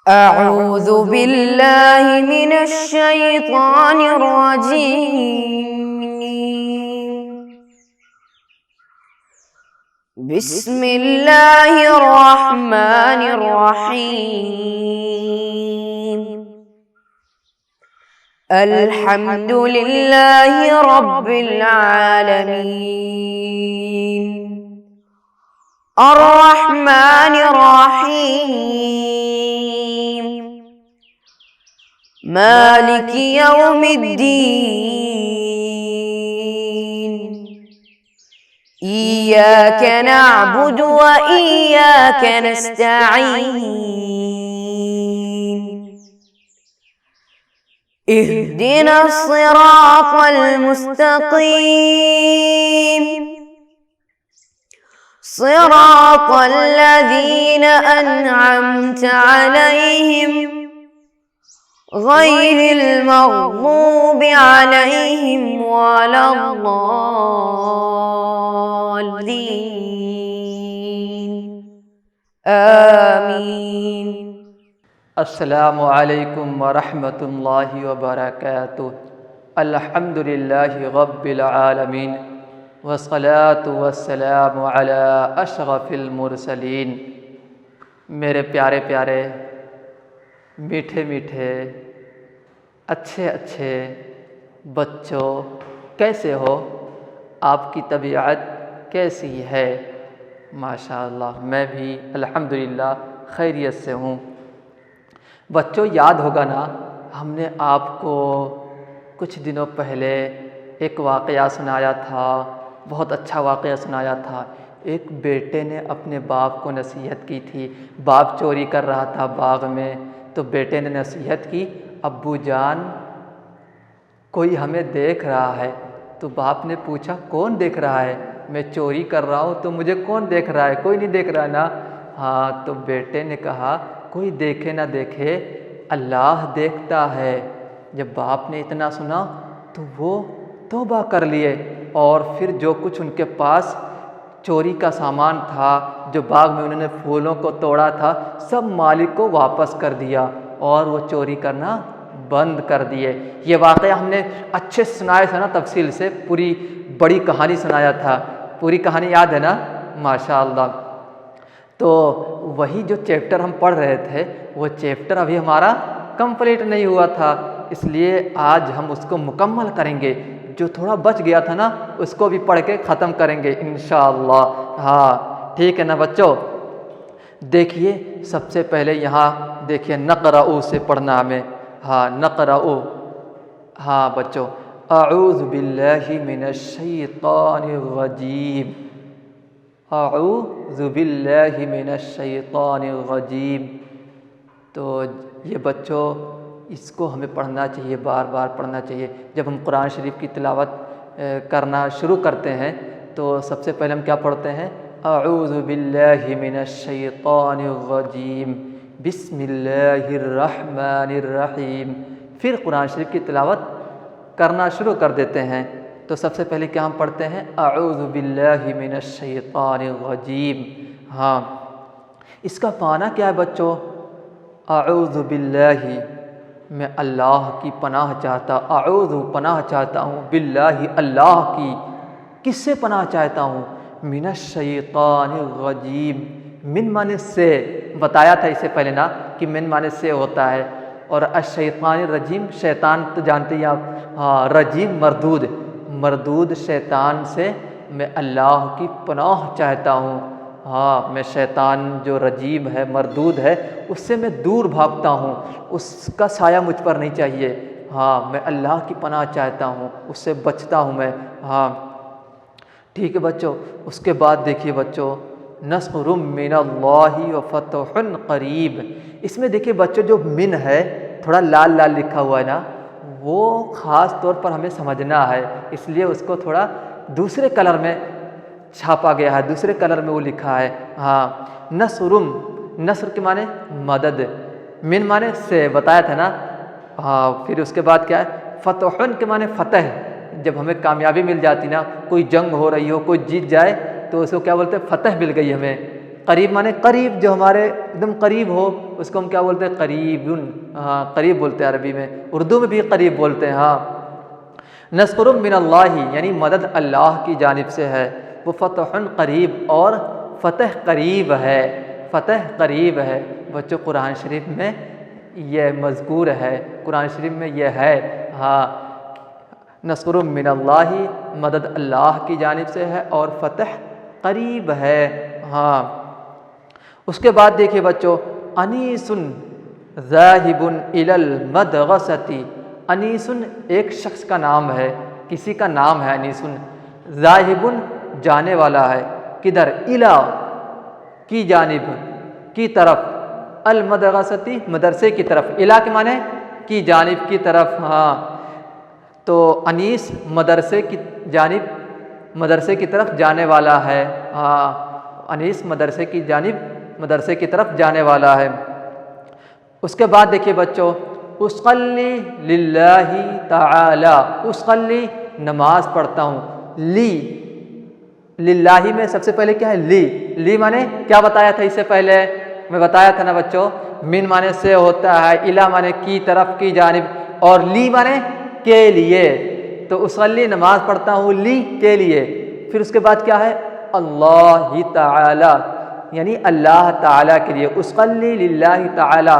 أعوذ بالله من الشيطان الرجيم. بسم الله الرحمن الرحيم. الحمد لله رب العالمين. الرحمن الرحيم. مالك يوم الدين. إياك نعبد وإياك نستعين. اهدنا الصراط المستقيم. صراط الذين أنعمت عليهم غير المغضوب عليهم ولا الضالين. آمين. السلام علیکم ورحمۃ اللہ وبرکاتہ. الحمد للہ رب العالمین والصلاة والسلام علی اشرف المرسلین. میرے پیارے پیارے، میٹھے میٹھے، اچھے اچھے بچوں، کیسے ہو؟ آپ کی طبیعت کیسی ہے؟ ماشاءاللہ میں بھی الحمدللہ خیریت سے ہوں. بچوں، یاد ہوگا نا، ہم نے آپ کو کچھ دنوں پہلے ایک واقعہ سنایا تھا، بہت اچھا واقعہ سنایا تھا. ایک بیٹے نے اپنے باپ کو نصیحت کی تھی. باپ چوری کر رہا تھا باغ میں، تو بیٹے نے نصیحت کی، ابو جان کوئی ہمیں دیکھ رہا ہے. تو باپ نے پوچھا کون دیکھ رہا ہے؟ میں چوری کر رہا ہوں تو مجھے کون دیکھ رہا ہے؟ کوئی نہیں دیکھ رہا نا. ہاں، تو بیٹے نے کہا کوئی دیکھے نہ دیکھے، اللہ دیکھتا ہے. جب باپ نے اتنا سنا تو وہ توبہ کر لیے، اور پھر جو کچھ ان کے پاس چوری کا سامان تھا، جو باغ میں انہوں نے پھولوں کو توڑا تھا، سب مالک کو واپس کر دیا اور وہ چوری کرنا بند کر دیے. یہ واقعہ ہم نے اچھے سے سنایا تھا نا، تفصیل سے پوری بڑی کہانی سنایا تھا. پوری کہانی یاد ہے نا؟ ماشاءاللہ. تو وہی جو چیپٹر ہم پڑھ رہے تھے، وہ چیپٹر ابھی ہمارا کمپلیٹ نہیں ہوا تھا، اس لیے آج ہم اس کو مکمل کریں گے. جو تھوڑا بچ گیا تھا نا، اس کو بھی پڑھ کے ختم کریں گے انشاءاللہ. ہاں ٹھیک ہے نا بچوں؟ دیکھیے، سب سے پہلے یہاں دیکھیے نقرأ سے پڑھنا ہمیں. ہاں نقرأ. ہاں بچوں، اعوذ باللہ من الشیطان الرجیم. اعوذ باللہ من الشیطان الرجیم. تو یہ بچوں، اس کو ہمیں پڑھنا چاہیے، بار بار پڑھنا چاہیے. جب ہم قرآن شریف کی تلاوت کرنا شروع کرتے ہیں تو سب سے پہلے ہم کیا پڑھتے ہیں؟ اعوذ باللہ من الشیطان الرجیم، بسم اللہ الرحمن الرحیم. پھر قرآن شریف کی تلاوت کرنا شروع کر دیتے ہیں. تو سب سے پہلے کیا ہم پڑھتے ہیں؟ اعوذ باللہ من الشیطان الرجیم. ہاں، اس کا معنی کیا ہے بچوں؟ اعوذ باللہ، میں اللہ کی پناہ چاہتا، اعوذ پناہ چاہتا ہوں، باللہ اللہ کی. کس سے پناہ چاہتا ہوں؟ من الشیطان الرجیم. من معنی سے، بتایا تھا اس سے پہلے نا کہ من معنی سے ہوتا ہے، اور الشیطان الرجیم شیطان تو جانتے ہیں آپ. ہاں، رجیم مردود، مردود شیطان سے میں اللہ کی پناہ چاہتا ہوں. ہاں، میں شیطان جو رجیم ہے، مردود ہے، اس سے میں دور بھاگتا ہوں، اس کا سایہ مجھ پر نہیں چاہیے. ہاں، میں اللہ کی پناہ چاہتا ہوں، اس سے بچتا ہوں میں. ہاں ٹھیک ہے بچوں. اس کے بعد دیکھیے بچوں، نصر من اللہ وفتح قریب. اس میں دیکھیے بچوں، جو من ہے تھوڑا لال لال لکھا ہوا ہے نا، وہ خاص طور پر ہمیں سمجھنا ہے، اس لیے اس کو تھوڑا دوسرے کلر میں چھاپا گیا ہے، دوسرے کلر میں وہ لکھا ہے. ہاں، نصرم، نصر کے معنی مدد، من معنی سے بتایا تھا نا. ہاں، پھر اس کے بعد کیا ہے؟ فتح کے معنی فتح. جب ہمیں کامیابی مل جاتی نا، کوئی جنگ ہو رہی ہو، کوئی جیت جائے تو اس کو کیا بولتے ہیں؟ فتح مل گئی ہمیں. قریب مانے قریب، جو ہمارے ایک دم قریب ہو اس کو ہم کیا بولتے ہیں؟ قریب، ہاں قریب بولتے ہیں عربی میں، اردو میں بھی قریب بولتے ہیں ہاں۔ نصر من اللہ یعنی مدد اللہ کی جانب سے ہے، وہ فتح قریب اور فتح قریب ہے، فتح قریب ہے۔ بچوں قرآن شریف میں یہ مذکور ہے، قرآن شریف میں یہ ہے ہاں، نصر من اللہ مدد اللہ کی جانب سے ہے اور فتح قریب ہے ہاں۔ اس کے بعد دیکھیے بچوں، انیس ذاہب الی المدغسۃ، انیس ایک شخص کا نام ہے، کسی کا نام ہے انیس، ذاہب جانے والا ہے، کدھر؟ الی کی جانب، کی طرف، المدغسۃ مدرسے کی طرف، الی کے معنی کی جانب، کی طرف ہاں۔ تو انیس مدرسے کی جانب، مدرسے کی طرف جانے والا ہے ہاں، انیس مدرسے کی جانب، مدرسے کی طرف جانے والا ہے۔ اس کے بعد دیکھیے بچوں، اصلی للہ تعالی، اصلی نماز پڑھتا ہوں، لی للہ میں سب سے پہلے کیا ہے؟ لی مانے کیا بتایا تھا اس سے پہلے؟ میں بتایا تھا نا بچوں، من مانے سے ہوتا ہے، الا مانے کی طرف، کی جانب، اور لی مانے کے لیے۔ تو اصلی نماز پڑھتا ہوں لی کے لیے، پھر اس کے بعد کیا ہے؟ اللہ تعالی یعنی اللہ تعالیٰ کے لیے، اصلی للہ تعالی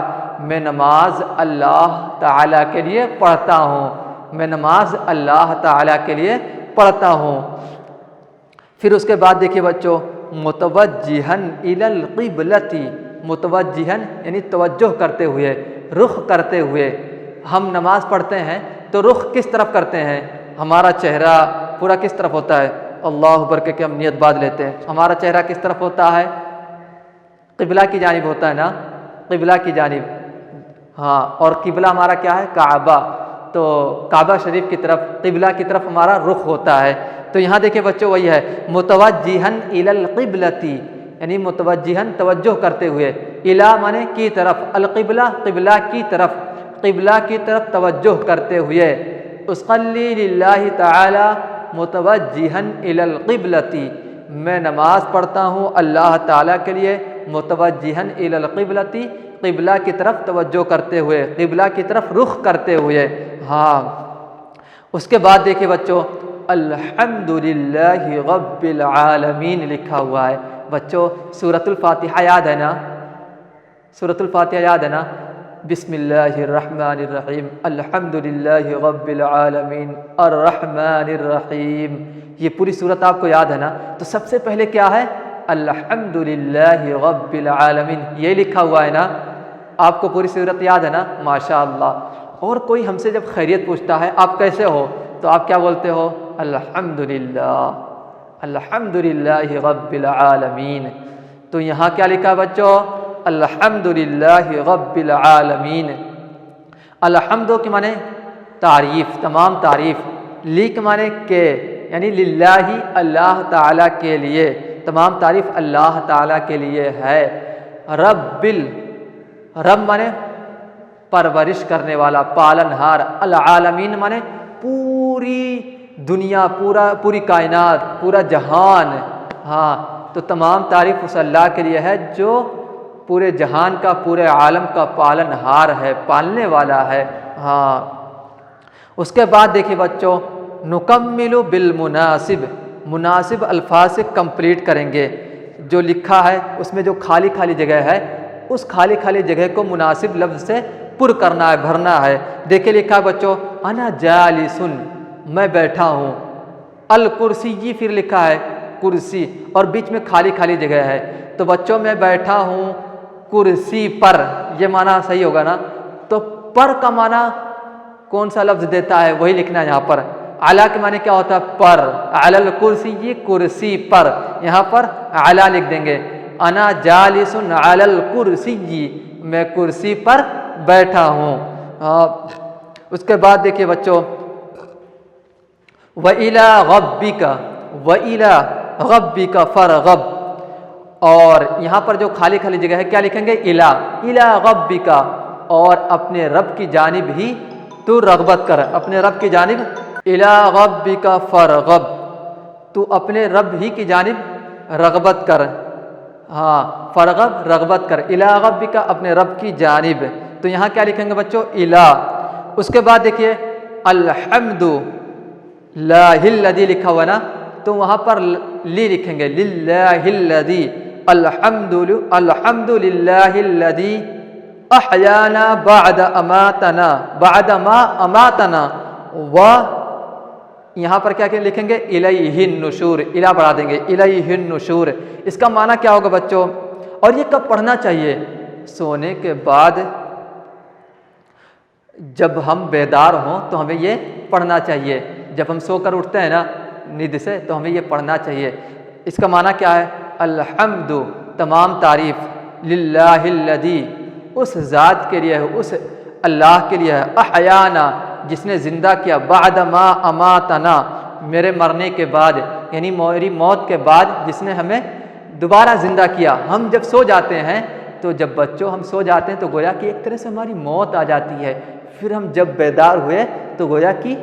میں نماز اللہ تعالیٰ کے لیے پڑھتا ہوں، میں نماز اللہ تعالیٰ کے لیے پڑھتا ہوں۔ پھر اس کے بعد دیکھیے بچوں، متوجہن الی القبلۃ، متوجہن یعنی توجہ کرتے ہوئے، رخ کرتے ہوئے۔ ہم نماز پڑھتے ہیں تو رخ کس طرف کرتے ہیں؟ ہمارا چہرہ پورا کس طرف ہوتا ہے؟ اللہ اکبر کے ہم نیت باندھ لیتے ہیں، ہمارا چہرہ کس طرف ہوتا ہے؟ قبلہ کی جانب ہوتا ہے نا، قبلہ کی جانب ہاں، اور قبلہ ہمارا کیا ہے؟ کعبہ، تو کعبہ شریف کی طرف، قبلہ کی طرف ہمارا رخ ہوتا ہے۔ تو یہاں دیکھیں بچوں وہی ہے، متوجہن الی القبلۃ یعنی متوجہن توجہ کرتے ہوئے، الی مانے کی طرف، القبلہ قبلہ کی طرف، قبلہ کی طرف توجہ کرتے ہوئے، اصلی للہ تعالی متوجہن الی القبلۃ میں نماز پڑھتا ہوں اللہ تعالیٰ کے لیے، متوجہن الی القبلۃ قبلہ کی طرف توجہ کرتے ہوئے، قبلہ کی طرف رخ کرتے ہوئے ہاں۔ اس کے بعد دیکھیں بچوں، الحمدللہ رب العالمین لکھا ہوا ہے۔ بچوں سورۃ الفاتحہ یاد ہے نا؟ سورۃ الفاتحہ یاد ہے نا؟ بسم اللہ الرحمن الرحیم، الحمدللہ رب العالمین الرحمن الرحیم، یہ پوری سورت آپ کو یاد ہے نا؟ تو سب سے پہلے کیا ہے؟ الحمدللہ رب العالمین، یہ لکھا ہوا ہے نا؟ آپ کو پوری سورت یاد ہے نا؟ ماشاءاللہ۔ اور کوئی ہم سے جب خیریت پوچھتا ہے آپ کیسے ہو، تو آپ کیا بولتے ہو؟ الحمدللہ، الحمدللہ رب العالمین۔ تو یہاں کیا لکھا ہے بچوں؟ الحمدللہ رب العالمین۔ الحمد کے معنی تعریف، تمام تعریف، لی کے معنی کے یعنی للہ اللہ تعالیٰ کے لیے، تمام تعریف اللہ تعالیٰ کے لیے ہے۔ رب مانے پرورش کرنے والا، پالن ہار، العالمین مانے پوری دنیا، پوری کائنات، پورا جہان ہاں۔ تو تمام تعریف اس اللہ کے لیے ہے جو پورے جہان کا، پورے عالم کا پالن ہار ہے، پالنے والا ہے ہاں۔ اس کے بعد دیکھیے بچوں، نکمل بالمناسب، مناسب الفاظ سے کمپلیٹ کریں گے۔ جو لکھا ہے اس میں جو خالی خالی جگہ ہے، اس خالی خالی جگہ کو مناسب لفظ سے پر کرنا ہے، بھرنا ہے۔ دیکھیں لکھا ہے بچوں، انا جالسن، میں بیٹھا ہوں، الکرسی، پھر لکھا ہے کرسی، اور بیچ میں خالی خالی جگہ ہے۔ تو بچوں میں بیٹھا ہوں کرسی پر، یہ معنی صحیح ہوگا نا؟ تو پر کا معنی کون سا لفظ دیتا ہے وہی لکھنا ہے یہاں پر۔ علی کے معنی کیا ہوتا ہے؟ پر، علی الکرسی، کرسی پر، یہاں پر علی لکھ دیں گے۔ انا جالس علی الکرسی، میں کرسی پر بیٹھا ہوں۔ اس کے بعد دیکھیے بچوں، وَإِلَىٰ رَبِّكَ، وَإِلَىٰ رَبِّكَ فَارْغَب، اور یہاں پر جو خالی خالی جگہ ہے کیا لکھیں گے؟ إِلَىٰ رَبِّكَ، اور اپنے رب کی جانب ہی تو رغبت کر، اپنے رب کی جانب، إِلَىٰ رَبِّكَ فَارْغَب، تو اپنے رب ہی کی جانب رغبت کر ہاں فرغب رغبت کر، الی ربک اپنے رب کی جانب، تو یہاں کیا لکھیں گے بچوں؟ الی۔ اس کے بعد دیکھیے الحمد للہ الذی لکھا ہوا نا، تو وہاں پر لی لکھیں گے، للہ الذی، الحمد للہ الذی احیانا بعد اماتنا، بعد ما اماتنا، و یہاں پر کیا لکھیں گے؟ الیہ النشور، الہ بڑھا دیں گے، الیہ النشور۔ اس کا معنی کیا ہوگا بچوں؟ اور یہ کب پڑھنا چاہیے؟ سونے کے بعد جب ہم بیدار ہوں تو ہمیں یہ پڑھنا چاہیے، جب ہم سو کر اٹھتے ہیں نا نیند سے تو ہمیں یہ پڑھنا چاہیے۔ اس کا معنی کیا ہے؟ الحمد تمام تعریف، للہ الذی اس ذات کے لیے ہے، اس اللہ کے لیے ہے، احیانا جس نے زندہ کیا، بعد ما اماتنا میرے مرنے کے بعد، یعنی میری موت کے بعد جس نے ہمیں دوبارہ زندہ کیا۔ ہم جب سو جاتے ہیں تو جب بچوں ہم سو جاتے ہیں تو گویا کہ ایک طرح سے ہماری موت آ جاتی ہے، پھر ہم جب بیدار ہوئے تو گویا کہ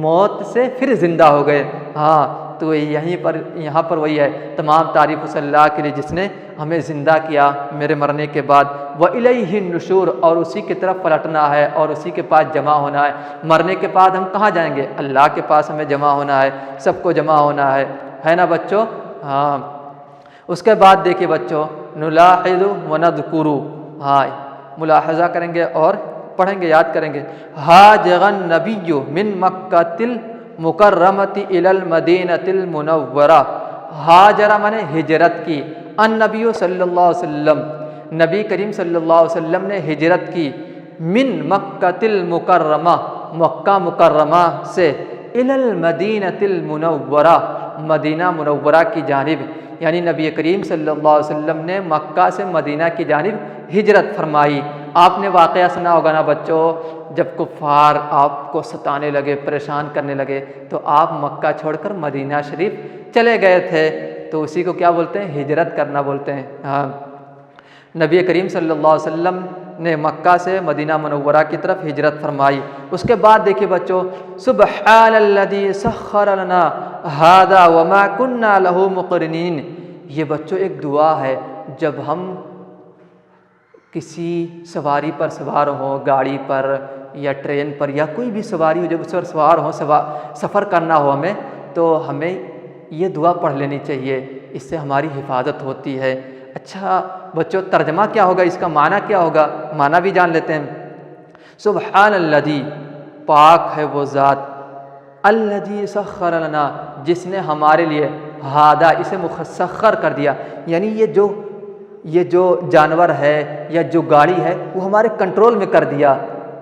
موت سے پھر زندہ ہو گئے۔ ہاں تو یہاں پر وہی ہے، تمام تعریف اس اللہ کے لیے جس نے ہمیں زندہ کیا میرے مرنے کے بعد، وَإِلَيْهِ النُّشُورُ، اور اسی کی طرف پلٹنا ہے اور اسی کے پاس جمع ہونا ہے۔ مرنے کے بعد ہم کہاں جائیں گے؟ اللہ کے پاس ہمیں جمع ہونا ہے، سب کو جمع ہونا ہے نا بچوں؟ ہاں اس کے بعد دیکھیے بچوں نلاحظ ونذکر، ہاں ملاحظہ کریں گے اور پڑھیں گے، یاد کریں گے۔ ہاجر النبی من مکۃ المکرمۃ الی المدینۃ المنورہ، ہاجرہ مانے ہجرت کی، النبی صلی اللہ علیہ وسلم، نبی کریم صلی اللہ علیہ وسلم نے ہجرت کی، من مکۃ المکرمہ مکہ مکرمہ سے، الی المدینۃ المنورہ مدینہ منورہ کی جانب، یعنی نبی کریم صلی اللہ علیہ وسلم نے مکہ سے مدینہ کی جانب ہجرت فرمائی۔ آپ نے واقعہ سنا ہوگا نا بچوں، جب کفار آپ کو ستانے لگے، پریشان کرنے لگے تو آپ مکہ چھوڑ کر مدینہ شریف چلے گئے تھے، تو اسی کو کیا بولتے ہیں؟ ہجرت کرنا بولتے ہیں۔ ہاں نبی کریم صلی اللہ علیہ وسلم نے مکہ سے مدینہ منورہ کی طرف ہجرت فرمائی۔ اس کے بعد دیکھیے بچوں سبحان الذی سخر لنا ھذا وما كنا له مقرنین، یہ بچوں ایک دعا ہے جب ہم کسی سواری پر سوار ہوں، گاڑی پر یا ٹرین پر یا کوئی بھی سواری ہو، جب اس پر سوار ہوں، سفر کرنا ہو ہمیں، تو ہمیں یہ دعا پڑھ لینی چاہیے، اس سے ہماری حفاظت ہوتی ہے۔ اچھا بچوں ترجمہ کیا ہوگا، اس کا معنی کیا ہوگا؟ معنی بھی جان لیتے ہیں۔ سبحان الذی، پاک ہے وہ ذات، الذی سخر لنا، جس نے ہمارے لیے، ھذا اسے مسخر کر دیا، یعنی یہ جو جانور ہے یا جو گاڑی ہے وہ ہمارے کنٹرول میں کر دیا۔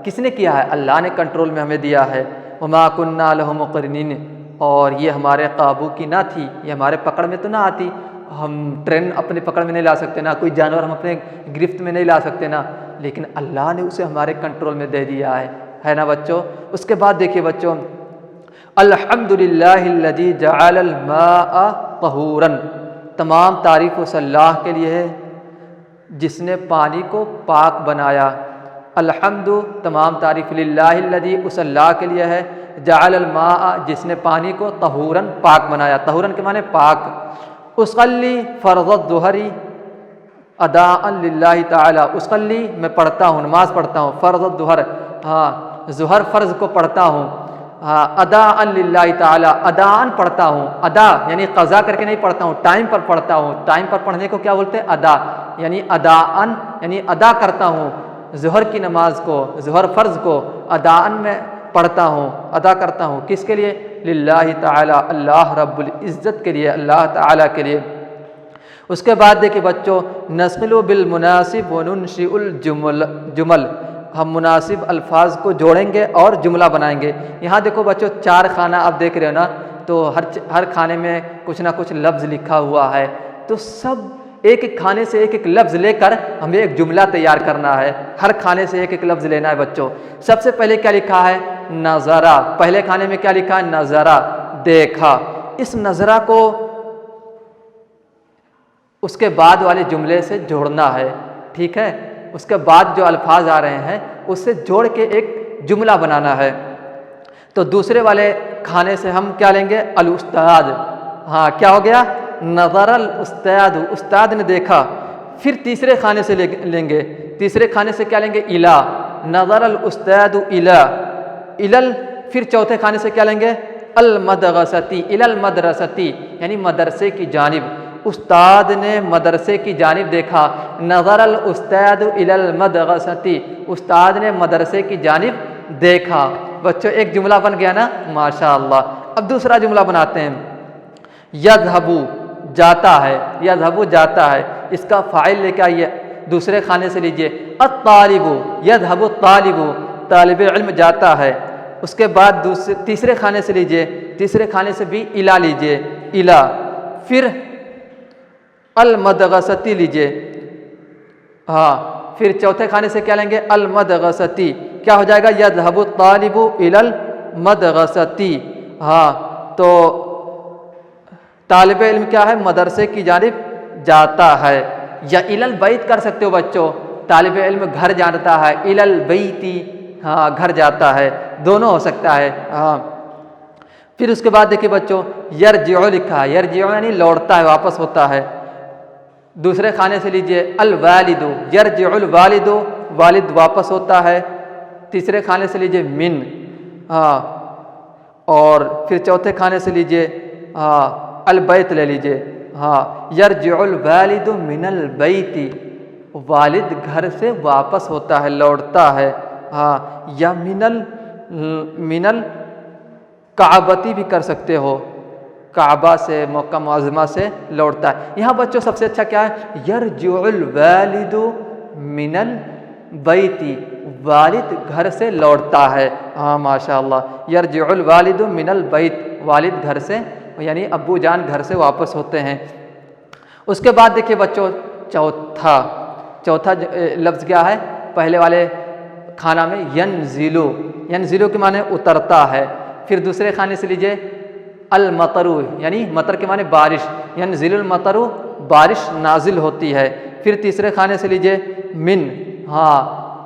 کس نے کیا ہے؟ اللہ نے کنٹرول میں ہمیں دیا ہے۔ وما كنا له مقرنین، اور یہ ہمارے قابو کی نہ تھی، یہ ہمارے پکڑ میں تو نہ آتی، ہم ٹرین اپنے پکڑ میں نہیں لا سکتے نا، کوئی جانور ہم اپنے گرفت میں نہیں لا سکتے نا، لیکن اللہ نے اسے ہمارے کنٹرول میں دے دیا ہے نا بچوں؟ اس کے بعد دیکھیے بچوں الحمد للہ الذی جعل الماء طہورا، تمام تعریف اس اللہ کے لیے ہے جس نے پانی کو پاک بنایا۔ الحمد تمام تعریف للہ الذی اس اللہ کے لیے ہے، جعل الماء جس نے پانی کو طہورا پاک بنایا، طہورا کے معنی پاک۔ اصلی فرض الظہر اداء للہ تعالی، اصلی میں پڑھتا ہوں، نماز پڑھتا ہوں، فرض الظہر، ہاں ظہر فرض کو پڑھتا ہوں، اداء للہ تعالی، اداء پڑھتا ہوں، ادا یعنی قضا کر کے نہیں پڑھتا ہوں، ٹائم پر پڑھتا ہوں، ٹائم پر پڑھنے کو کیا بولتے ہیں؟ ادا، یعنی اداء یعنی ادا کرتا ہوں، ظہر کی نماز کو، ظہر فرض کو اداء میں پڑھتا ہوں، ادا کرتا ہوں، کس کے لیے؟ للہ تعالی، اللہ رب العزت کے لیے، اللہ تعالی کے لیے۔ اس کے بعد دیکھیں بچوں نسقل بالمناسب وننشئ الجمل، ہم مناسب الفاظ کو جوڑیں گے اور جملہ بنائیں گے۔ یہاں دیکھو بچوں 4 خانہ آپ دیکھ رہے ہو نا، تو ہر کھانے میں کچھ نہ کچھ لفظ لکھا ہوا ہے، تو سب ایک ایک کھانے سے ایک ایک لفظ لے کر ہمیں ایک جملہ تیار کرنا ہے، ہر کھانے سے ایک ایک لفظ لینا ہے بچوں۔ سب سے پہلے کیا لکھا ہے؟ نظرہ، پہلے کھانے میں کیا لکھا ہے؟ نظرہ، دیکھا۔ اس نظرہ کو اس کے بعد والے جملے سے جوڑنا ہے، ٹھیک ہے؟ اس کے بعد جو الفاظ آ رہے ہیں اس سے جوڑ کے ایک جملہ بنانا ہے۔ تو دوسرے والے کھانے سے ہم کیا لیں گے؟ الاستاذ، ہاں کیا ہو گیا؟ نظر الاستاد، استاد نے دیکھا. پھر تیسرے خانے سے لیں گے. تیسرے خانے سے کیا لیں گے؟ الا. نظر الاستاد الا. الل. پھر چوتھے خانے سے کیا لیں گے؟ المدرستی. الی المدرستی یعنی مدرسے کی جانب. استاد نے مدرسے کی جانب دیکھا. نظر الاستاد الی المدرستی. استاد نے مدرسے کی جانب دیکھا. بچوں ایک جملہ بن گیا نا، ماشاء اللہ. اب دوسرا جملہ بناتے ہیں. یذہبو جاتا ہے، یذہبو جاتا ہے. اس کا فاعل لے کے آئیے دوسرے خانے سے لیجئے. الطالب. یذہب الطالب، طالب علم جاتا ہے. اس کے بعد تیسرے خانے سے لیجئے. تیسرے خانے سے بھی الا لیجئے. الا. پھر المدرستی لیجئے. ہاں پھر چوتھے خانے سے کیا لیں گے؟ المدرستی. کیا ہو جائے گا؟ یذہب الطالب الی المدرستی. ہاں تو طالب علم کیا ہے؟ مدرسے کی جانب جاتا ہے. یا الی البیت کر سکتے ہو بچوں. طالب علم گھر جاتا ہے. الی البیتی، ہاں گھر جاتا ہے. دونوں ہو سکتا ہے. ہاں پھر اس کے بعد دیکھیے بچوں یرجع لکھا ہے. یرجع یعنی لوٹتا ہے، واپس ہوتا ہے. دوسرے خانے سے لیجئے الوالد. یرجع الوالد، والد واپس ہوتا ہے. تیسرے خانے سے لیجئے من. ہاں اور پھر چوتھے کھانے سے لیجئے البیت لے لیجئے. ہاں یرجع الوالد من البیت، والد گھر سے واپس ہوتا ہے، لوٹتا ہے. ہاں یا من الکعبتی بھی کر سکتے ہو، کعبہ سے، مکہ معظمہ سے لوٹتا ہے. یہاں بچوں سب سے اچھا کیا ہے؟ یرجع الوالد من البیت، والد گھر سے لوٹتا ہے. ہاں ماشاء اللہ. یرجع الوالد من البیت، والد گھر سے یعنی ابو جان گھر سے واپس ہوتے ہیں. اس کے بعد دیکھیے بچوں چوتھا لفظ کیا ہے؟ پہلے والے کھانا میں ینزلو. ینزلو کے معنی اترتا ہے. پھر دوسرے کھانے سے لیجئے المطر، یعنی مطر کے معنی بارش. ینزل المطر، بارش نازل ہوتی ہے. پھر تیسرے کھانے سے لیجئے من. ہاں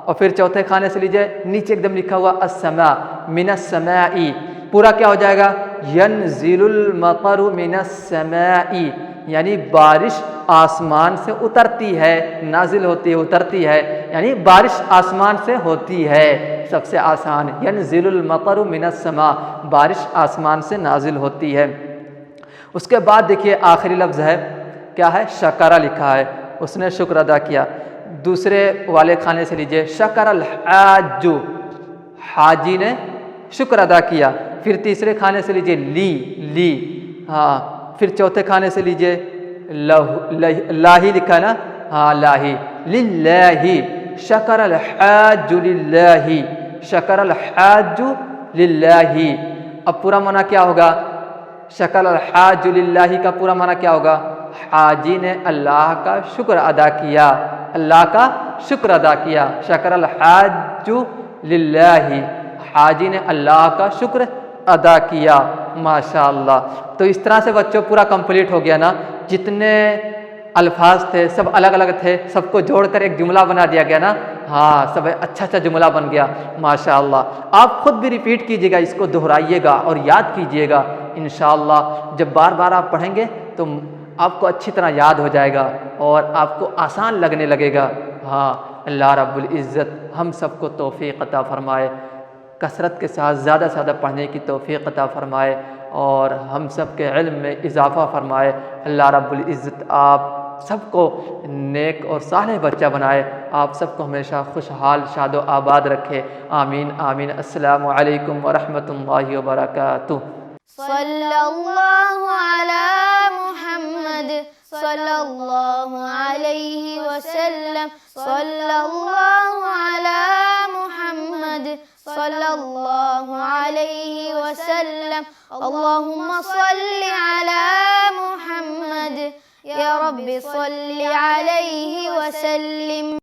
اور پھر چوتھے کھانے سے لیجئے نیچے ایک دم لکھا ہوا السماء، من السماء. پورا کیا ہو جائے گا؟ ینزل المطر من السماء، یعنی بارش آسمان سے اترتی ہے، نازل ہوتی ہے، اترتی ہے، یعنی بارش آسمان سے ہوتی ہے. سب سے آسان ینزل المطر من السماء، بارش آسمان سے نازل ہوتی ہے. اس کے بعد دیکھیے آخری لفظ ہے، کیا ہے؟ شکر لکھا ہے. اس نے شکر ادا کیا. دوسرے والے کھانے سے لیجئے شکر الحاج، حاجی نے شکر ادا کیا. پھر تیسرے کھانے سے لیجئے لی. ہاں پھر چوتھے کھانے سے لیجئے لاہی لکھا ہے نا. ہاں لاہی. للہ، شکر الحاج للہ، شکر الحاج للہ. اب پورا معنی کیا ہوگا؟ شکر الحاج للہ کا پورا معنی کیا ہوگا؟ حاجی نے اللہ کا شکر ادا کیا، اللہ کا شکر ادا کیا. شکر الحاج للہ، حاجی نے اللہ کا شکر ادا کیا. ماشاء اللہ. تو اس طرح سے بچوں پورا کمپلیٹ ہو گیا نا. جتنے الفاظ تھے سب الگ الگ تھے، سب کو جوڑ کر ایک جملہ بنا دیا گیا نا. ہاں سب اچھا جملہ بن گیا ماشاء اللہ. آپ خود بھی ریپیٹ کیجئے گا، اس کو دہرائیے گا اور یاد کیجئے گا انشاءاللہ. جب بار بار آپ پڑھیں گے تو آپ کو اچھی طرح یاد ہو جائے گا اور آپ کو آسان لگنے لگے گا. ہاں اللہ رب العزت ہم سب کو توفیق عطا فرمائے، کثرت کے ساتھ زیادہ سے زیادہ پڑھنے کی توفیق عطا فرمائے اور ہم سب کے علم میں اضافہ فرمائے. اللہ رب العزت آپ سب کو نیک اور صالح بچہ بنائے، آپ سب کو ہمیشہ خوشحال شاد و آباد رکھے. آمین آمین. السلام علیکم ورحمۃ اللہ وبرکاتہ. صلی اللہ علی محمد صلی اللہ علیہ وسلم. صلی اللہ علی محمد صلی اللہ علیہ وسلم. اللہم صلی علی محمد یا رب صلی علیہ وسلم.